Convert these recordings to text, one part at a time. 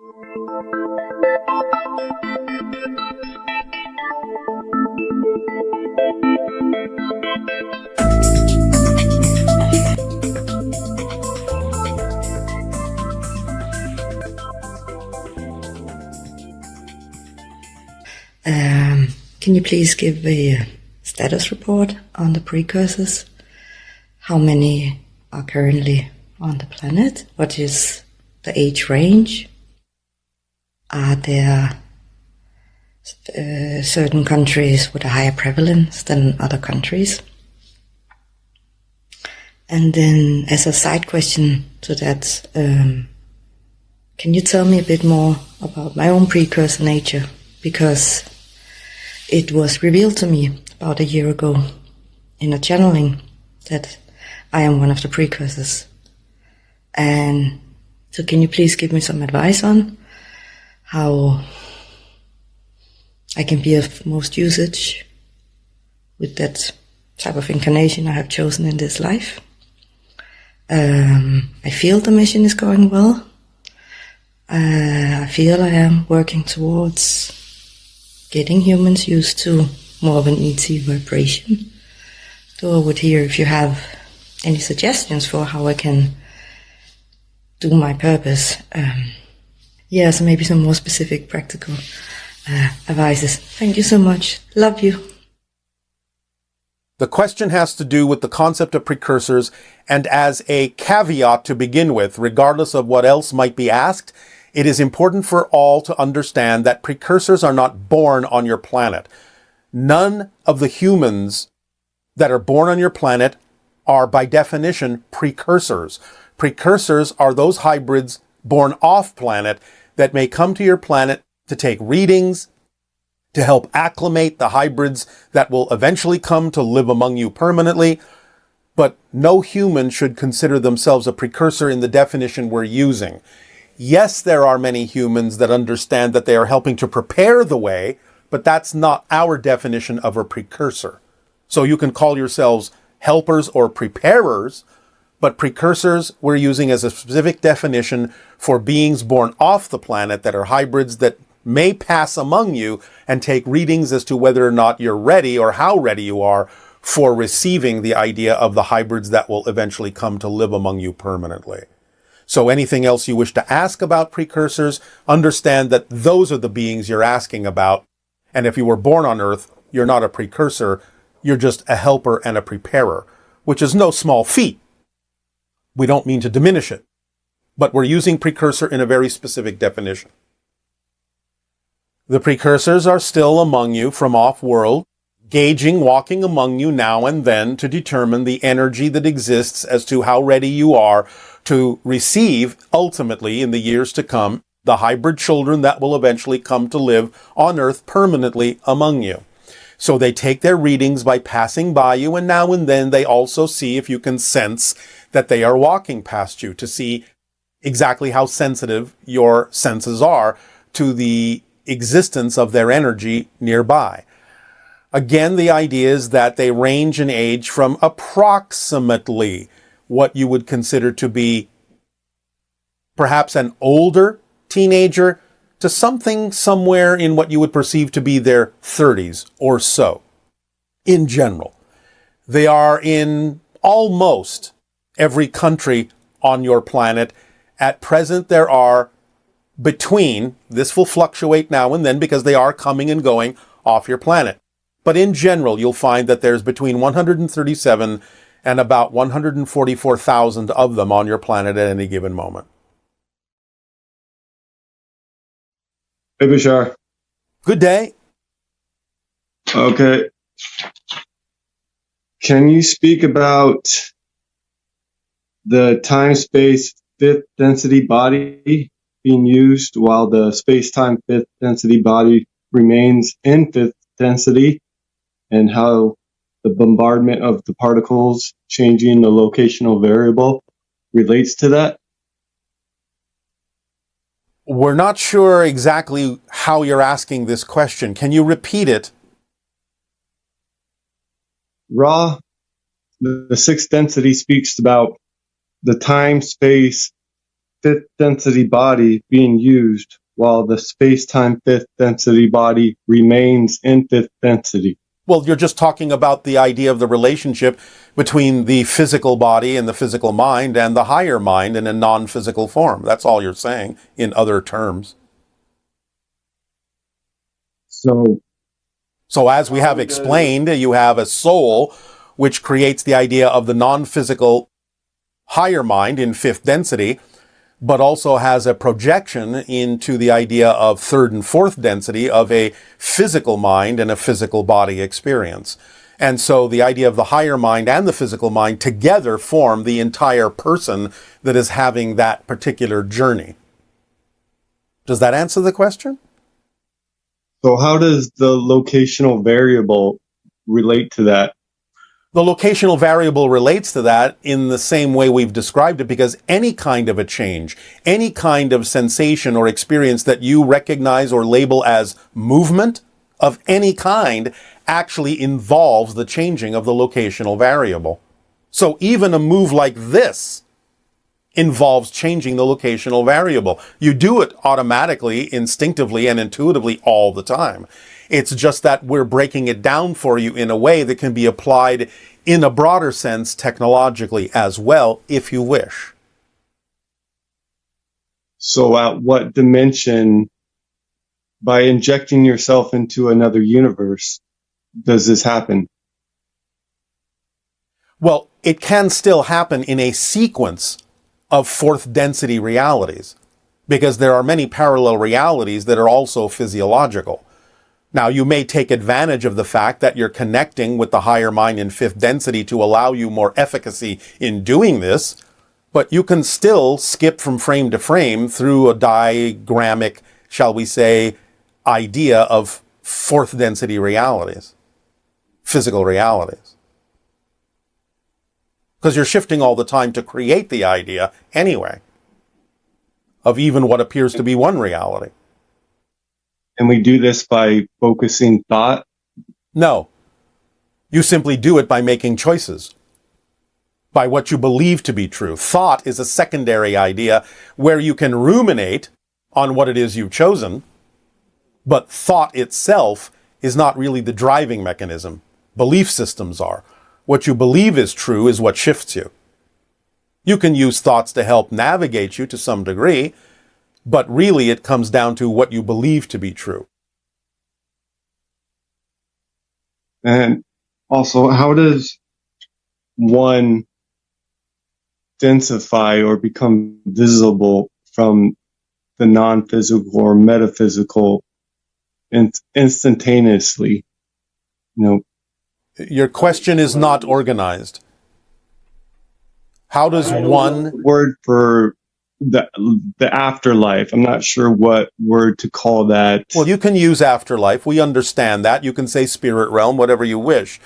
Can you please give a status report on the precursors? How many are currently on the planet? What is the age range? Are there certain countries with a higher prevalence than other countries? And then as a side question to that, can you tell me a bit more about my own precursor nature? Because it was revealed to me about a year ago in a channeling that I am one of the precursors. And so can you please give me some advice on how I can be of most usage with that type of incarnation I have chosen in this life? I feel the mission is going well. I feel I am working towards getting humans used to more of an ET vibration. So I would hear if you have any suggestions for how I can do my purpose. So maybe some more specific practical advices. Thank you so much. Love you. The question has to do with the concept of precursors, and as a caveat to begin with, regardless of what else might be asked, it is important for all to understand that precursors are not born on your planet. None of the humans that are born on your planet are, by definition, precursors. Precursors are those hybrids born off planet that may come to your planet to take readings, to help acclimate the hybrids that will eventually come to live among you permanently. But no human should consider themselves a precursor in the definition we're using. Yes, there are many humans that understand that they are helping to prepare the way, but that's not our definition of a precursor. So you can call yourselves helpers or preparers, but precursors we're using as a specific definition for beings born off the planet that are hybrids that may pass among you and take readings as to whether or not you're ready or how ready you are for receiving the idea of the hybrids that will eventually come to live among you permanently. So anything else you wish to ask about precursors, understand that those are the beings you're asking about. And if you were born on Earth, you're not a precursor, you're just a helper and a preparer, which is no small feat. We don't mean to diminish it, but we're using precursor in a very specific definition. The precursors are still among you from off-world, gauging, walking among you now and then to determine the energy that exists as to how ready you are to receive, ultimately, in the years to come, the hybrid children that will eventually come to live on Earth permanently among you. So they take their readings by passing by you, and now and then they also see if you can sense that they are walking past you, to see exactly how sensitive your senses are to the existence of their energy nearby. Again, the idea is that they range in age from approximately what you would consider to be perhaps an older teenager to something somewhere in what you would perceive to be their 30s or so. In general, they are in almost every country on your planet. At present, there are between, this will fluctuate now and then because they are coming and going off your planet. But in general, you'll find that there's between 137 and about 144,000 of them on your planet at any given moment. Hey, Bashar. Good day. Okay. Can you speak about the time-space fifth density body being used while the space-time fifth density body remains in fifth density, and how the bombardment of the particles changing the locational variable relates to that? We're not sure exactly how you're asking this question. Can you repeat it? The sixth density speaks about the time-space fifth density body being used while the space-time fifth density body remains in fifth density. Well, you're just talking about the idea of the relationship between the physical body and the physical mind and the higher mind in a non-physical form. That's all you're saying in other terms. So as we have explained, you have a soul which creates the idea of the non-physical higher mind in fifth density, but also has a projection into the idea of third and fourth density of a physical mind and a physical body experience. And so the idea of the higher mind and the physical mind together form the entire person that is having that particular journey. Does that answer the question? So how does the locational variable relate to that? The locational variable relates to that in the same way we've described it, because any kind of a change, any kind of sensation or experience that you recognize or label as movement of any kind actually involves the changing of the locational variable. So even a move like this involves changing the locational variable. You do it automatically, instinctively, and intuitively all the time. It's just that we're breaking it down for you in a way that can be applied in a broader sense technologically as well, if you wish. So at what dimension, by injecting yourself into another universe, does this happen? Well, it can still happen in a sequence of fourth density realities, because there are many parallel realities that are also physiological. Now, you may take advantage of the fact that you're connecting with the higher mind in fifth density to allow you more efficacy in doing this, but you can still skip from frame to frame through a diagrammic, shall we say, idea of fourth density realities, physical realities. Because you're shifting all the time to create the idea anyway of even what appears to be one reality. And we do this by focusing thought? No. You simply do it by making choices, by what you believe to be true. Thought is a secondary idea where you can ruminate on what it is you've chosen, but thought itself is not really the driving mechanism. Belief systems are. What you believe is true is what shifts you. You can use thoughts to help navigate you to some degree, but really it comes down to what you believe to be true. And also, how does one densify or become visible from the non-physical or metaphysical instantaneously? Your question is not organized. How does one... Word for the afterlife. I'm not sure what word to call that. Well, you can use afterlife. We understand that. You can say spirit realm, whatever you wish,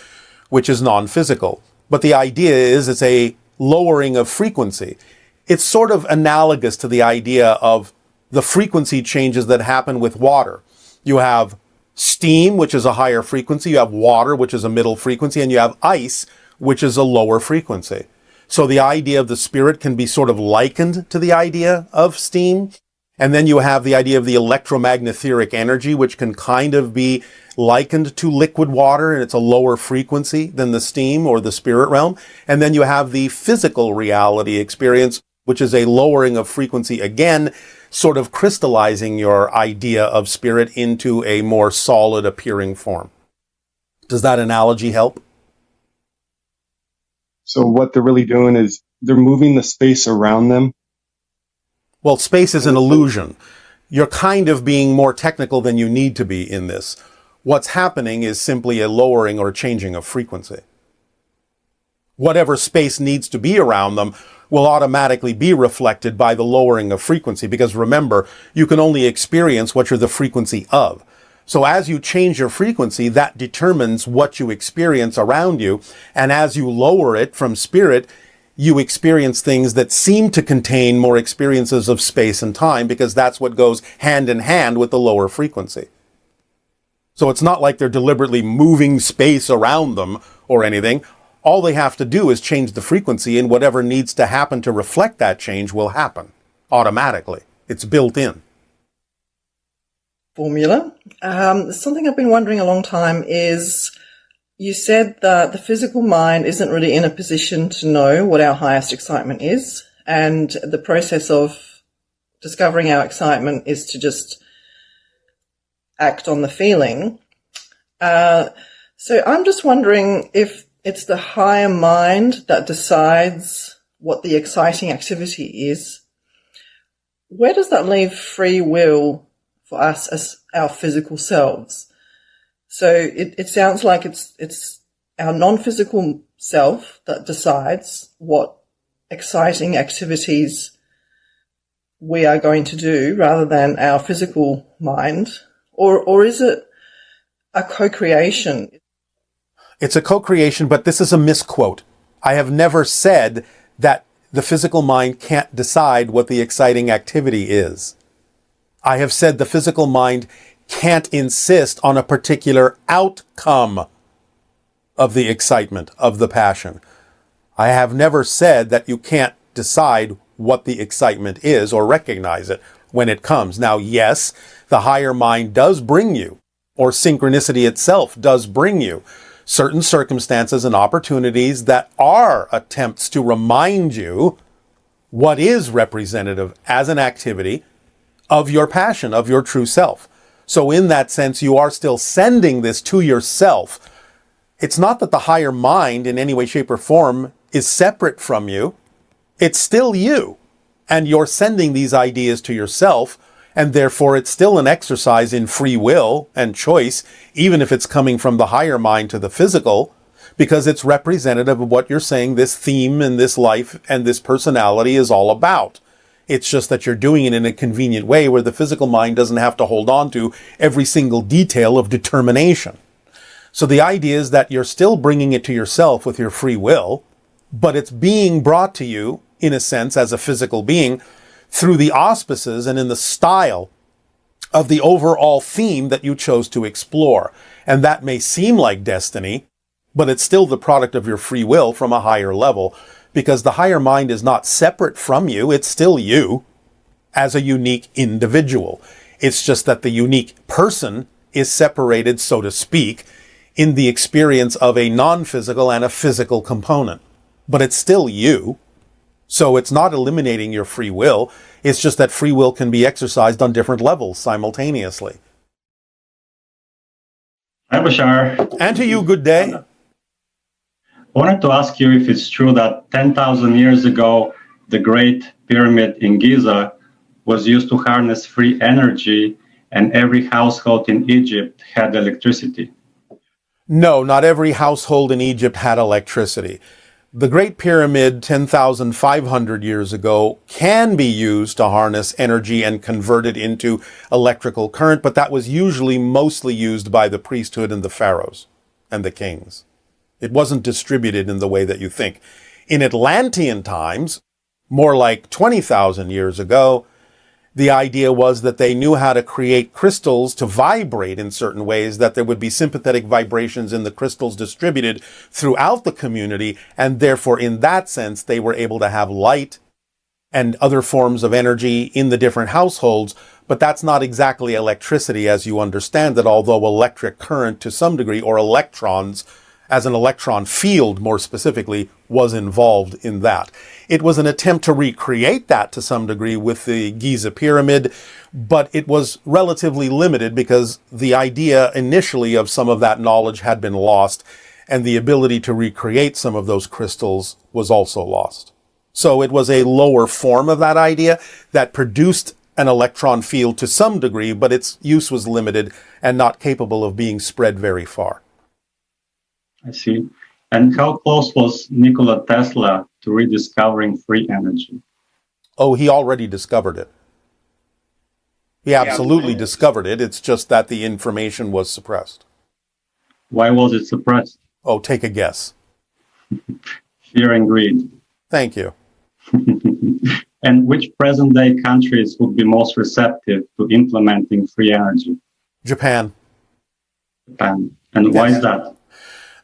which is non-physical. But the idea is it's a lowering of frequency. It's sort of analogous to the idea of the frequency changes that happen with water. You have steam, which is a higher frequency. You have water, which is a middle frequency. And you have ice, which is a lower frequency. So the idea of the spirit can be sort of likened to the idea of steam. And then you have the idea of the electromagnetic energy, which can kind of be likened to liquid water, and it's a lower frequency than the steam or the spirit realm. And then you have the physical reality experience, which is a lowering of frequency, again, sort of crystallizing your idea of spirit into a more solid appearing form. Does that analogy help? So what they're really doing is they're moving the space around them. Well, space is an illusion. You're kind of being more technical than you need to be in this. What's happening is simply a lowering or changing of frequency. Whatever space needs to be around them will automatically be reflected by the lowering of frequency, because remember, you can only experience what you're the frequency of. So as you change your frequency, that determines what you experience around you. And as you lower it from spirit, you experience things that seem to contain more experiences of space and time, because that's what goes hand in hand with the lower frequency. So it's not like they're deliberately moving space around them or anything. All they have to do is change the frequency, and whatever needs to happen to reflect that change will happen automatically. It's built in. Formula. Something I've been wondering a long time is, you said that the physical mind isn't really in a position to know what our highest excitement is, and the process of discovering our excitement is to just act on the feeling. So I'm just wondering if it's the higher mind that decides what the exciting activity is. Where does that leave free will for us as our physical selves? So it sounds like it's our non-physical self that decides what exciting activities we are going to do rather than our physical mind. Or is it a co-creation? It's a co-creation, but this is a misquote. I have never said that the physical mind can't decide what the exciting activity is. I have said the physical mind can't insist on a particular outcome of the excitement, of the passion. I have never said that you can't decide what the excitement is or recognize it when it comes. Now, yes, the higher mind does bring you, or synchronicity itself does bring you, certain circumstances and opportunities that are attempts to remind you what is representative as an activity of your passion, of your true self. So in that sense, you are still sending this to yourself. It's not that the higher mind in any way, shape, or form is separate from you. It's still you. And you're sending these ideas to yourself, and therefore it's still an exercise in free will and choice, even if it's coming from the higher mind to the physical, because it's representative of what you're saying this theme and this life and this personality is all about. It's just that you're doing it in a convenient way where the physical mind doesn't have to hold on to every single detail of determination. So the idea is that you're still bringing it to yourself with your free will, but it's being brought to you, in a sense, as a physical being, through the auspices and in the style of the overall theme that you chose to explore. And that may seem like destiny, but it's still the product of your free will from a higher level, because the higher mind is not separate from you. It's still you as a unique individual. It's just that the unique person is separated, so to speak, in the experience of a non-physical and a physical component. But it's still you. So it's not eliminating your free will. It's just that free will can be exercised on different levels simultaneously. Hi, Bashar. And to you, good day. I wanted to ask you if it's true that 10,000 years ago, the Great Pyramid in Giza was used to harness free energy, and every household in Egypt had electricity. No, not every household in Egypt had electricity. The Great Pyramid 10,500 years ago can be used to harness energy and convert it into electrical current, but that was usually mostly used by the priesthood and the pharaohs and the kings. It wasn't distributed in the way that you think. In Atlantean times, more like 20,000 years ago, the idea was that they knew how to create crystals to vibrate in certain ways, that there would be sympathetic vibrations in the crystals distributed throughout the community, and therefore in that sense they were able to have light and other forms of energy in the different households. But that's not exactly electricity as you understand it, although electric current to some degree, or electrons as an electron field more specifically, was involved in that. It was an attempt to recreate that to some degree with the Giza pyramid, but it was relatively limited because the idea initially of some of that knowledge had been lost, and the ability to recreate some of those crystals was also lost. So it was a lower form of that idea that produced an electron field to some degree, but its use was limited and not capable of being spread very far. I see. And how close was Nikola Tesla to rediscovering free energy? Oh, he already discovered it. He absolutely discovered it. It's just that the information was suppressed. Why was it suppressed? Oh, take a guess. Fear and greed. Thank you. And which present-day countries would be most receptive to implementing free energy? Japan. Japan. And why is that?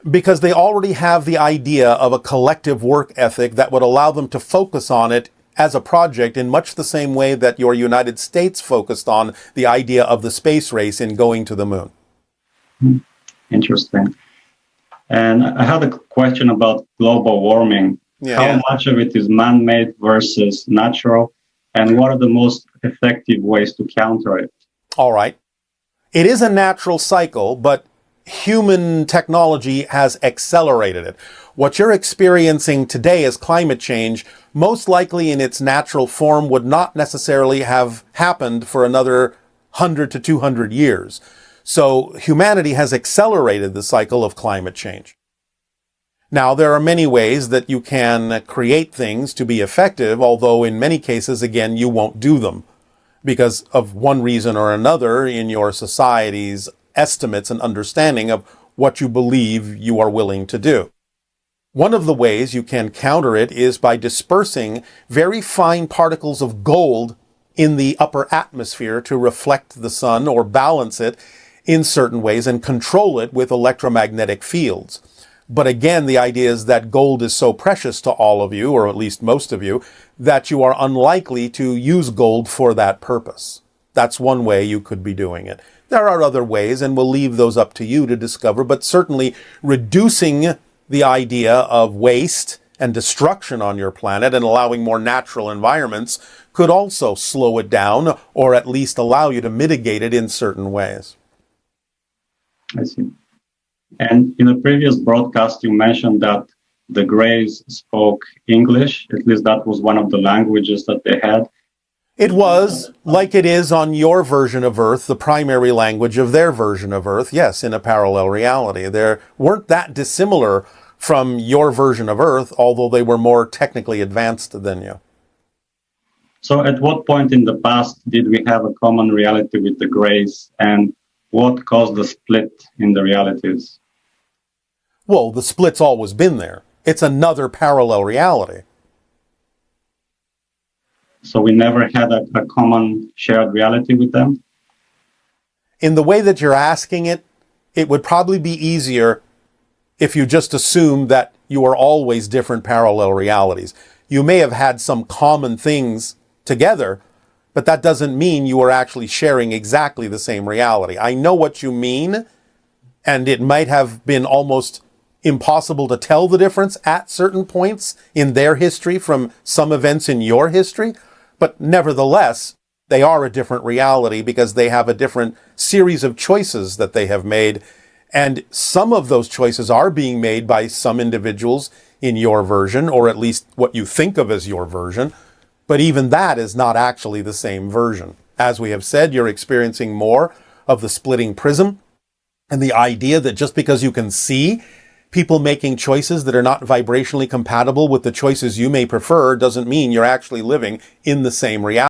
Because they already have the idea of a collective work ethic that would allow them to focus on it as a project in much the same way that your United States focused on the idea of the space race in going to the moon. Interesting. And I had a question about global warming. How much of it is man-made versus natural? And what are the most effective ways to counter it? All right. It is a natural cycle, but human technology has accelerated it. What you're experiencing today as climate change, most likely in its natural form, would not necessarily have happened for another 100 to 200 years. So humanity has accelerated the cycle of climate change. Now, there are many ways that you can create things to be effective, although in many cases, again, you won't do them because of one reason or another in your society's estimates and understanding of what you believe you are willing to do. One of the ways you can counter it is by dispersing very fine particles of gold in the upper atmosphere to reflect the sun or balance it in certain ways and control it with electromagnetic fields. But again, the idea is that gold is so precious to all of you, or at least most of you, that you are unlikely to use gold for that purpose. That's one way you could be doing it. There are other ways, and we'll leave those up to you to discover, but certainly reducing the idea of waste and destruction on your planet and allowing more natural environments could also slow it down, or at least allow you to mitigate it in certain ways. I see. And in a previous broadcast, you mentioned that the Greys spoke English. At least that was one of the languages that they had. It was, like it is on your version of Earth, the primary language of their version of Earth, yes, in a parallel reality. They weren't that dissimilar from your version of Earth, although they were more technically advanced than you. So at what point in the past did we have a common reality with the Greys, and what caused the split in the realities? Well, the split's always been there. It's another parallel reality. So we never had a common shared reality with them? In the way that you're asking it, it would probably be easier if you just assume that you are always different parallel realities. You may have had some common things together, but that doesn't mean you are actually sharing exactly the same reality. I know what you mean, and it might have been almost impossible to tell the difference at certain points in their history from some events in your history, but nevertheless, they are a different reality because they have a different series of choices that they have made, and some of those choices are being made by some individuals in your version, or at least what you think of as your version, but even that is not actually the same version. As we have said, you're experiencing more of the splitting prism, and the idea that just because you can see people making choices that are not vibrationally compatible with the choices you may prefer doesn't mean you're actually living in the same reality.